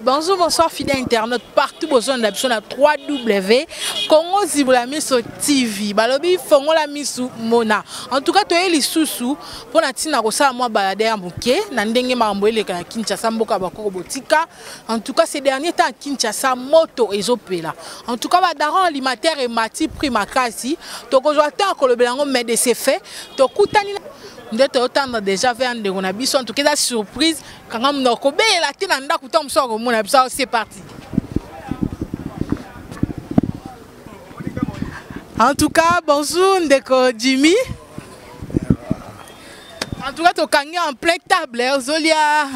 Bonjour, bonsoir fidèles internautes partout besoin d'appuyer sur 3W Congo Zibulamiso TV. Balobi fongo la misu mona. En tout cas, tu es les sous pour la tina rosa moi balader à Mouké. Nandenge mamboele ka Kinshasa mboka bakoko botika. En tout cas, ces derniers temps Kinshasa moto ezopela. En tout cas, badaron alimentaire et mati prima kasi. Toko joata ko le belango mais de ces faits. Tokutani ndete otanda déjà fait ande on a biso en tout cas la surprise quand on a kobe la tina nda kutom so ko mona bisa c'est parti. En tout cas bonjour ndeko Jimmy. En tout cas, tu as en plein table, Zolia,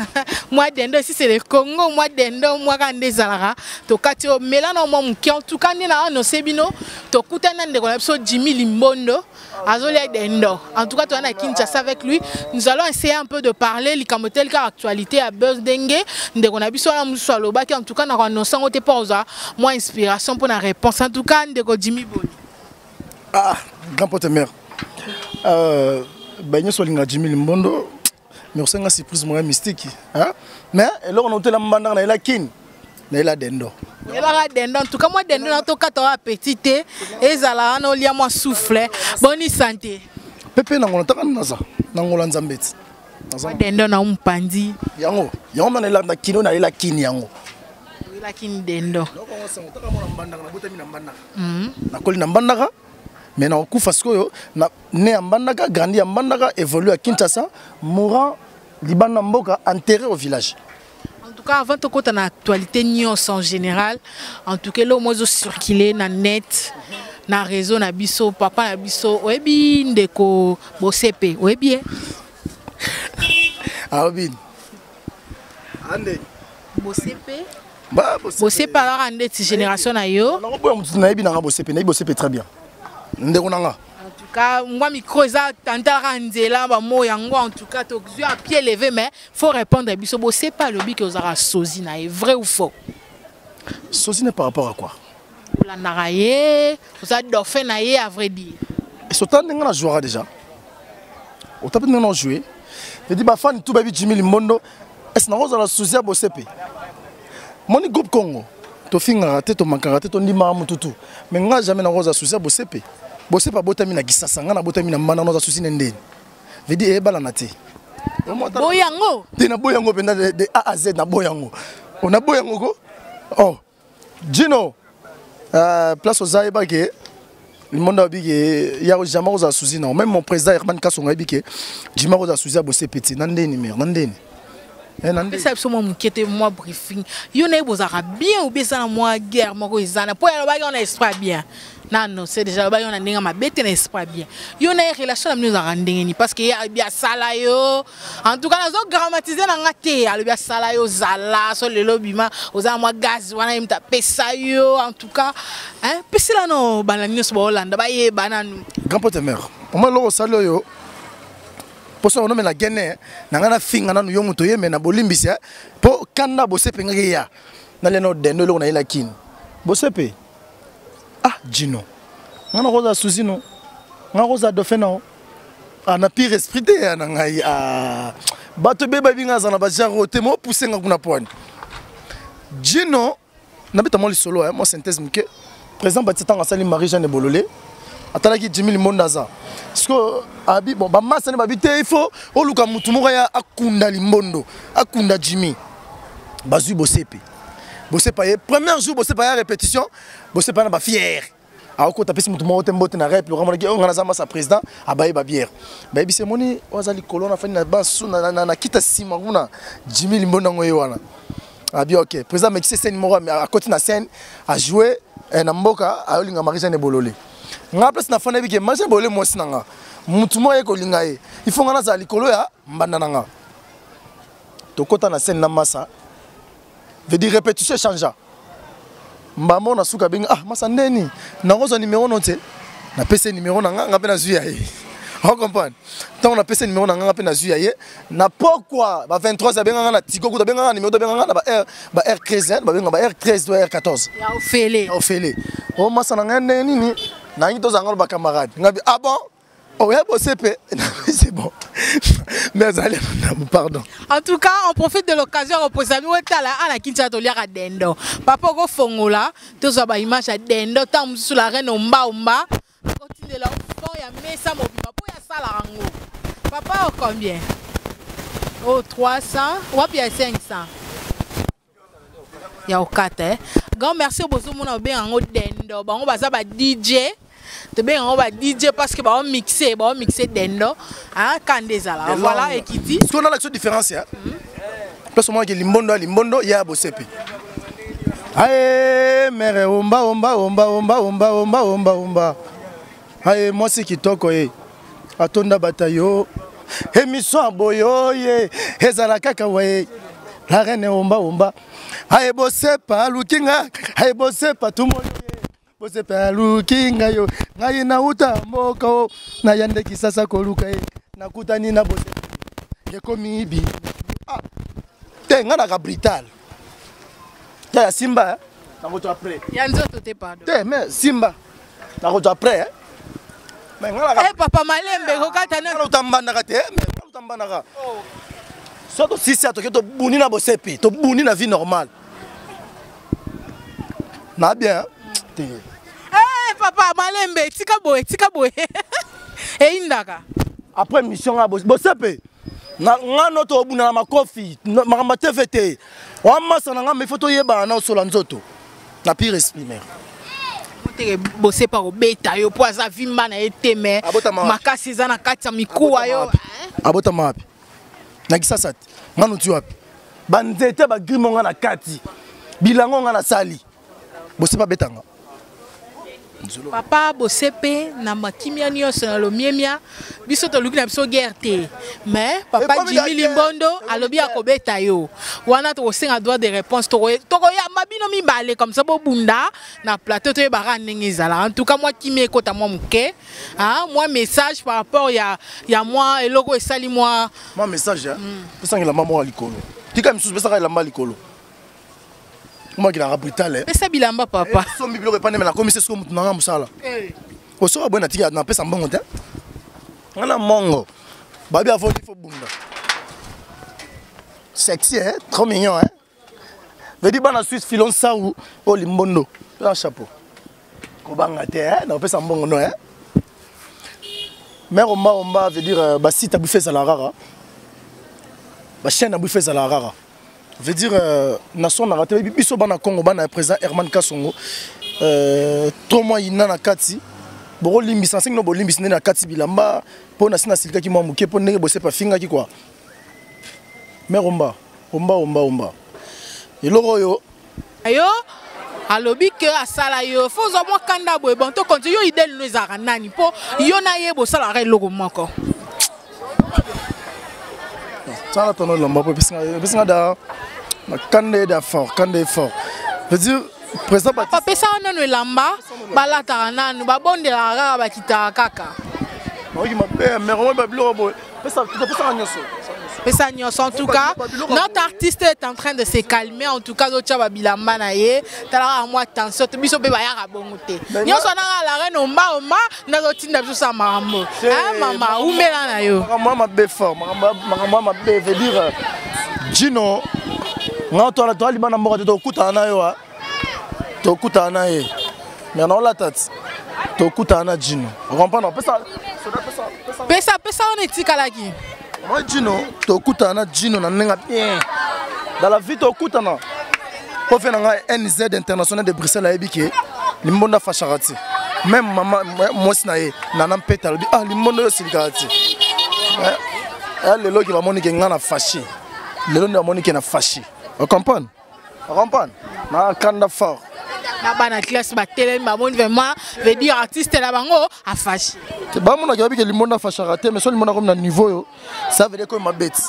moi d'endo, si c'est le Congo, moi d'endo, moi quand des alara, tu as mélange mon qui en tout cas ni là no sebino, tu as de connexion Jimmy Limbondo, Azolia d'endo. En tout cas, tu as Kinshasa avec lui. Nous allons essayer un peu de parler, les camotel car actualité à buzz dengue, de qu'on a besoin de nous le bac en tout cas nous avons sans autre pause, moi inspiration pour la réponse. En tout cas, de Jimmy Boni. Ah, grand pote mère. Ben sur l'inga Jimmy Limbondo, mais on sent une surprise moins mystique, hein? Mais là on a été la mbanda na la kin, na la dendo. La dendo, en tout cas moi dendo na to kato petite, ezala na olia moi souffle, bonne santé. Pepe na ngona taka naza, na ngola nzambeti. Dendo na umpandi. Yango na la kino na la kin yango. La kin dendo. Donc on sent taka mo mbanda na botami na mbanda. Na koli na mbanda. Mais na okufa sikoyo na né en Bandaka, grandi en Bandaka, évolue à Kinshasa, mourant Libana Mboka, enterré au village. En tout cas, avant de côté na actualité nions en général, en tout cas, là moi je circulé na net, na réseau na biso, papa na biso, oebi ndeko bosepe, oebi. Ah oebi. Ande. Bosepe. Bah bosepe alors ande cette génération na yo. Na boya mutu na ebi na bosepe, na bosepe très bien. En tout cas, moi, micro, ça, en tout cas, tu as pied levé, mais il faut répondre à Bisso. C'est pas le but que vous avez sosi, vrai ou faux? Sosi par rapport à quoi? Vous l'avez naraillé, vous avez dauphin naïe, à vrai dire. Et ce temps, on a joué déjà. Au tapis, on a joué. Je dis, fan, tout baby Jimmy Limbondo, est-ce que vous avez sosi à Bosepe? Mon groupe Congo, tu fais un raté, tu manques un raté, tu dis, mais moi, jamais na rosa sosi à Bosepe. Bosepe a botami na Kisasa, na botami na mbana na sosi nendeni. Vedi e bala na te. Boyango. Te na boyango penda de A à Z na boyango. On a boyango ko. Oh. Gino. Place aux Aïba ke le monde a dit que ya jamais aux soucis non. Même mon président Herman Kasonga dit que Jima aux soucis à Bosepe petit nandeni mer nandeni. C'est absolument moi briefing. Yo ne vous a bien ou bien ça moi guerre moi izana. Pour le on espère bien. Non, c'est déjà le on a ndinga ma bête n'est pas bien. Yo na relation nous a rendengeni parce que ya bien sala yo. En tout cas nazo grammatiser na ngate ya bien sala yo zala so le lobima oza moi gaz wana imta pesa yo en tout cas hein pesa la no banani so Hollande ba ye bananu. Grand pote mère. Pour moi lo sala yo. Pour ça on nomme la Guinée na finga na yo muto yeme na bolimbisia po kanda Bosepe ngaya na le no dendo lo na ila kin Bosepe ah Gino ngana roza souci non ngana roza dauphin non ana pire esprit te na ngai ah bato beba binga za na ba jaro te mo pousser nga kuna poani Gino na beta mo li solo moi synthèse mke président Batista sali Marie-Jeanne Bololé atalaki Jimmy Limbondo za parce que abi bon ba massa ne ba bité il faut oluka mutu moko ya akunda Limbondo akunda Jimmy bazui Bosepe ye premier jour Bosepe ya répétition Bosepe na ba fier ako tapisi mutu moko tembote na rep le ramaki on na zama sa président abaye ba bière ba bise moni wazali kolona fani na basu na kita sima kuna Jimmy Limbondo ngoye wana abi OK président Mexique scène moko à côté na scène a joué na mboka ayolinga Marie-Jeanne Bololé nga place na fana bike Marie-Jeanne Bololé mosi nanga mutu moko ye kolinga ye il faut ngana za likolo ya mbanda nanga to kota na scène na massa veut dire répétition changea mbamo na suka binga ah massa ndeni na ngozo numéro note na PC numéro nanga nga pe na zuya ye on comprend tant on a PC numéro nanga nga pe na zuya ye na pourquoi ba 23 ya benga na Tigo ku benga numéro benga na ba R13 ba benga ba R13 to R14 ya ofele oh massa nanga ndeni na ngi to zanga ba camarade ngabi ah bon oh ya Bosepe c'est bon Mais allez, pardon. En tout cas, on profite de l'occasion pour poser amis à la Kinshasa à Dendo. Papa go fongola, tous les images à Dendo, tant sur la reine omba. Continue là, fond ya mesa mobile. Papa ya sala rango. Papa au combien? Oh 300, ou bien 500. Il y a au 4 hein. Grand merci beaucoup mon bien en Dendo. Ba on va ça ba DJ. Te bien on va DJ parce que ba on mixer Dendo. Ah Kandezala. Voilà et Kitty. Parce qu'on a l'action différence hein. Parce que moi que Limbondo ya Bosepi. Aïe mere omba. Aïe moi c'est kitoko eh. Atonda batayo. Émission aboyo ye. Ezala kaka we. La reine omba. Aïe Bosepa lukinga. Aïe Bosepa tout monde. Bosepa lukinga yo. Ngai na uta moko na yande kisasa koluka e. Nakutani na Bosepa. Yekomi bi. Ah. Te ngana ka brutal. Ya Simba na ko après. Ya nzoto te pardon. Te mais Simba na ko après. Mais ngana ka. Eh papa Malembe ko kata na utambana ka te mais utambana ka. Soto sisi atoke to buni na Bosepi, to buni na vie normale. Na bien. Te. Eh papa Malembe tika boy. E indaka. Après mission à Bosepi. Na ngano to buna na makofi, makamba TVT. Wa masa na ngamba photo yeba na solo nzoto. Na pire exprimer. Motere Bosepa ko beta yo po za vimba na eteme. Makasi za na kati ya mikuwa yo. Abota mapi. Na kisasa ngano tu wapi. Banzete ba grimo nga na kati. Bilango nga na sali. Bosepa betanga. Papa Bosepe na makimia nyonso na lomiemia biso to luki na biso guerre mais papa Jimmy Limbondo alobi akobeta yo wana to senga droit de réponse to ya mabino mibale comme ça bo bunda na plateau to ba ndenge ezala en tout cas moi kimie kota moi muke hein moi message par rapport ya moi eloko esali moi message hein pesanga la maman likolo tika misusu pesanga la maman likolo. Moi qui la brutal. Mais ça bilamba papa. Son biblio pas na commissaire ce que na musala. O so abona tika na pesa mbongo te. Ngana mongo. Babi avant il faut bunda. Sexy hein, trop mignon hein. Veut dire bana Suisse filon ça ou o Limbondo. Un chapeau. Ko banga te hein, na pesa mbongo no hein. Mais omba veut dire ba site a bouffé ça la rara. Ba chaîne a bouffé ça la rara. Veut dire nation na raté biso bana Congo bana président Herman Kasongo to moi ina na kati boro limbisa singno bo limbisa na kati bilamba po na sina silika ki mo muke po ndenge Bosepa finga ki quoi mais omba eloko yo ayo alobi ke asala yo faut zo mo kanda boy bon to continue yo idel no ezaka nani po yo na ye bo sala ka eloko moko ça tono lamba po bisinga da candidat fort. Veut dire président Baptiste. Papa ça on a lamba balata nanu ba bonde la rara ba kita kaka. Oui mais on va bleu boy. Pesa nyoso. Pesa nyoso en tout cas notre artiste est en train de se calmer en tout cas ocha ba bilamba na ye tala moi tension to biso be ba ya bongo te. Nyoso na la reine omba na rotinda biso sa marambo. Ah mama umela na yo. Maman be fort, maman be veut dire Gino non, toi, tu as dit que tu as dit mais non, la tête. Tu as dit Gino. On comprend. Pesa, on est tikalaki. Moi, Gino, tu as dit Gino. Dans la vie, tu as dit pour faire un NZ international de Bruxelles, Limbondo Facharati. Même maman, moi, je suis un pétale. Ah, Limbondo, c'est le cas. Le logo qui va monter qui est fâché. Le logo qui va monter qui est fâché. On comprend? Na kanda fort. Na bana classe ba télé ba mon vraiment veut dire artiste la bango a fâché. Ba mon na que Limbondo fâché raté mais so Limbondo comme na niveau yo, ça veut dire comme ma bête.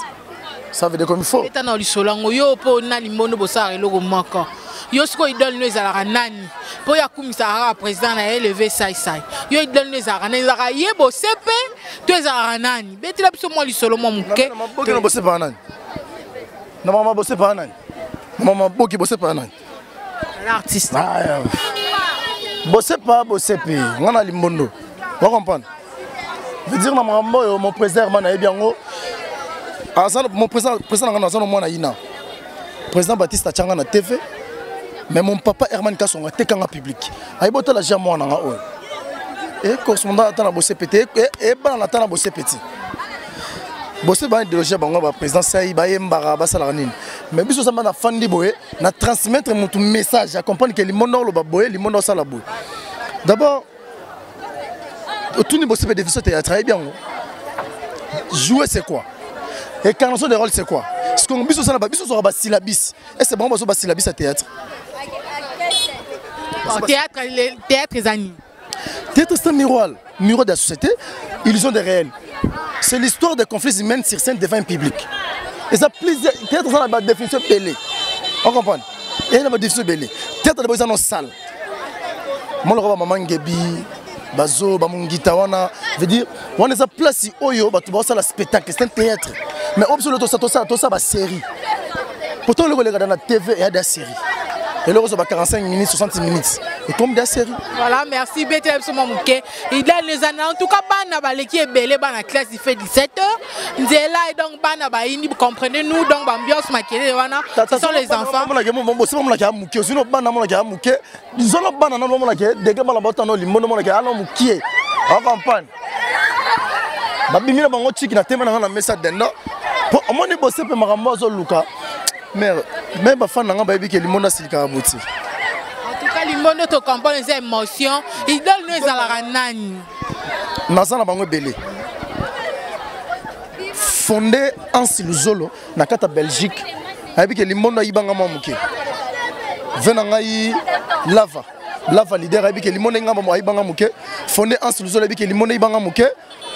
Ça veut dire comme il faut. Eta na lisolango yo po na Limbondo bosara eloko moko. Yo siko idole no ezala nani. Po ya kumisa président na élevé sai. Yo idole no ezala nani ezala ye Bosepe, to ezala nani. Beti la biso mo lisolo mo muke. Na boki no Bosepa nani. Na mama Bosepa nani. Maman Boki Bosepa nani. L'artiste. Bosepa, on a Limbondo. Vous comprenez? Je veux dire, mon président, Mon président moi na ina. Président Baptiste Achanga na TV. Mais mon papa Herman Kasonga tekanga public. Aibota la jamon na o. Et correspondant atana bossé pété et bana atana bossé petit. Bossé ba idéologie bango ba président Saï ba yembara ba sala nini. Mais biso ça na fandi boye na transmettre mon message à comprendre que limondo lo ba boye limondo sala boye. D'abord tout ni bossé pété ça théâtre bien. Jouer c'est quoi? Et carnation de rôle c'est quoi? Ce qu'on biso ça na ba biso so ba syllabis. Et c'est bon ba so ba syllabis à théâtre. Théâtre Zani. Théâtre c'est un miroir de la société, illusion des réels. C'est l'histoire des conflits humains sur scène devant un public. Et ça plaisir. Théâtre c'est la définition belée. On comprend? Et la définition belée. Théâtre d'abord c'est dans salle. Moi le roi maman Ngebi, Bazo, Bamungita wana, veut dire on est à place oyo ba tu ça la spectacle, c'est un théâtre. Mais absolument tout ça ba série. Pourtant le regarde dans la TV et à des séries. Et le rose 45 minutes, 60 minutes. Et comme des séries. Voilà, merci BTM Somamouké. Il a les années. En tout cas, Bana Baleki est belé, Bana classe, il fait 17h. Nzela et donc Bana Baini, vous comprenez-nous, donc Bambios Makele, ce sont les enfants. C'est pas moi qui a mouké, sinon Bana qui a mouké. Ils ont Bana qui a des gars malabotano, les monos qui a mouké. En campagne. Babimina Bango Chiki n'a tellement un message d'un an. Pour moi, on est bossé pour Marambozo Luka. Mais même ma femme n'a pas dit que le monde a si carabouti. En tout cas, le monde te comprend les émotions. Il donne les alaranani. Nasa na bango belé. Fondé en Siluzolo, na kata Belgique. A dit que le monde a ibanga mamuke. Venangai lava leader a dit que le monde a ibanga muke. Fondé en Siluzolo a dit que le monde a ibanga muke.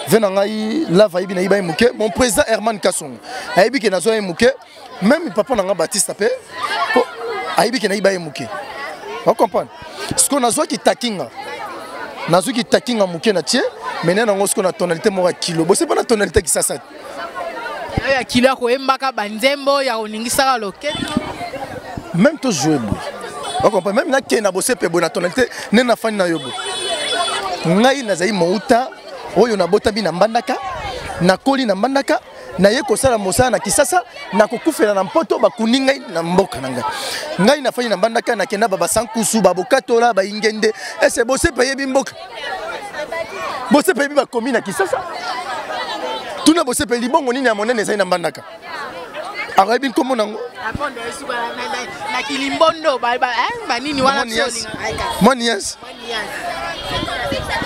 Venangai lava ibina ibanga muke. Mon président Herman Kasonga a dit que nazo muke. Même papa n'a Baptiste appelé pour aibi que naïba muke. On comprend. Ce qu'on a besoin qui takinga. Nazo qui takinga muke na tie, mais n'a pas ce qu'on a tonalité mora kilo. Bon c'est pas la tonalité qui s'assate. Ya kilo ko embaka banzembo ya oningisa loketo. Même to jouer. On comprend même na kena bossé pe bona tonalité ne na fani na yobo. Ngai na zai mouta oyo na bota bi na mbandaka na koli na mbandaka. Na ye kosala mosala na kisasa na kokufela na mpoto bakuni ngai na mboka nanga ngai na fanya na bandaka na kenda baba sankusu babokatola ba ingende ese bose paye bimboka bose paye ba komi na kisasa tuna bose paye libongo nini ya monene zai na bandaka arabi komo nango na kilimbondo ba nini wana monias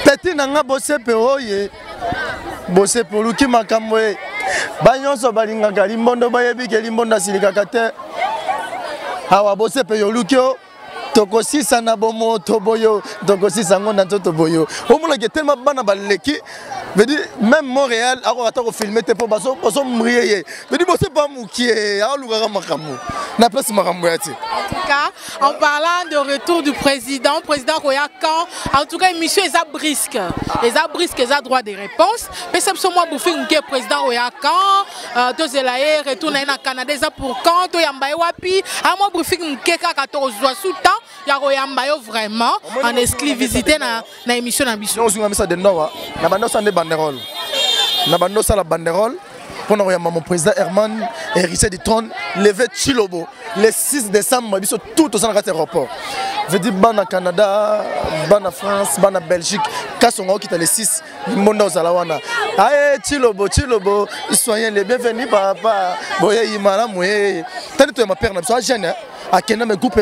petit nanga bose pe oye bose pe luki makambo e Banyonso balingaka limbondo bayebi ke limbondo asilikaka te. Awa bose pe yolukyo tokosisa na bomo toboyo tokosisa ngonda nzoto boyo. Omona ke tellement bana baleki veut dire même Montréal a ko filmer te po baso mriye. Veut dire bose pas mukie a lugaka makambo. Na place makambo yati. En tout cas, en parlant de retour du président Royakan, en tout cas émission est à brisque. Les à brisque les a droit de réponse. Mais c'est moi bouffing que président Royakan to zelaye retourne na Canada ça pour quand to yambaye wapi à moi bouffing que 14 jours sous temps ya Royambayo vraiment en exclusivité na émission na biso. On a mis ça de Noah. Na bando ça de banderole. Na bando ça la banderole. Pour mon président Herman héritier du trône levé Chilobo le 6 décembre tout au aéroport. Je dis ban Canada, ban France, ban Belgique, Kasonga qui est le 6 monde aux alawana. Aïe Chilobo, soyez les bienvenus papa. Boye imala moué. T'as dit ma père n'a pas jeune à Kenya me coupe